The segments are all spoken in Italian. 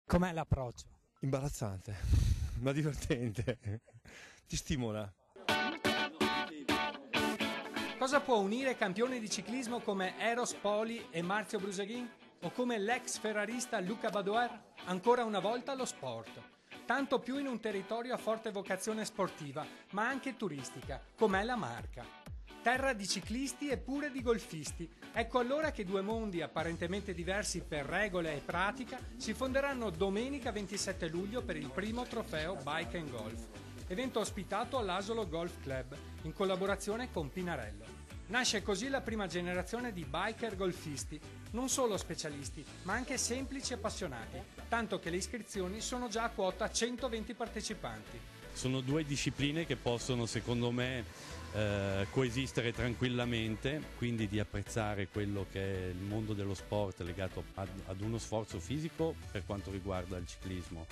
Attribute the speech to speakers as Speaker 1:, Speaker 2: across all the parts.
Speaker 1: Com'è l'approccio?
Speaker 2: Imbarazzante, ma divertente, ti stimola.
Speaker 1: Cosa può unire campioni di ciclismo come Eros Poli e Marzio Brusaghin? O come l'ex ferrarista Luca Badoer? Ancora una volta lo sport. Tanto più in un territorio a forte vocazione sportiva, ma anche turistica, com'è la Marca. Terra di ciclisti e pure di golfisti. Ecco allora che due mondi apparentemente diversi per regole e pratica si fonderanno domenica 27 luglio per il primo trofeo Bike and Golf, evento ospitato all'Asolo Golf Club in collaborazione con Pinarello. Nasce così la prima generazione di biker golfisti, non solo specialisti, ma anche semplici appassionati, tanto che le iscrizioni sono già a quota 120 partecipanti.
Speaker 3: Sono due discipline che possono, secondo me, coesistere tranquillamente, quindi di apprezzare quello che è il mondo dello sport legato ad uno sforzo fisico per quanto riguarda il ciclismo,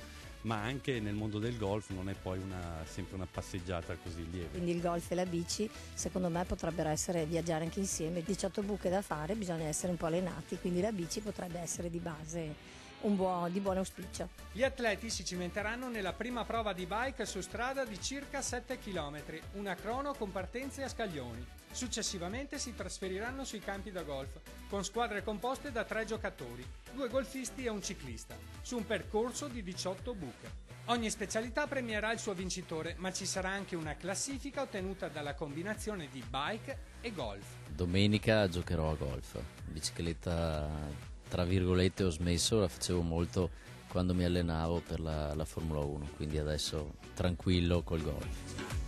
Speaker 3: ma anche nel mondo del golf non è poi sempre una passeggiata così lieve.
Speaker 4: Quindi il golf e la bici secondo me potrebbero essere viaggiare anche insieme, 18 buche da fare, bisogna essere un po' allenati, quindi la bici potrebbe essere di base di buon auspicio.
Speaker 1: Gli atleti si cimenteranno nella prima prova di bike su strada di circa 7 km, una crono con partenze a scaglioni. Successivamente si trasferiranno sui campi da golf, con squadre composte da 3 giocatori, 2 golfisti e un ciclista, su un percorso di 18 buche. Ogni specialità premierà il suo vincitore, ma ci sarà anche una classifica ottenuta dalla combinazione di bike e golf.
Speaker 5: Domenica giocherò a golf, bicicletta tra virgolette ho smesso, la facevo molto quando mi allenavo per la Formula 1, quindi adesso tranquillo col golf.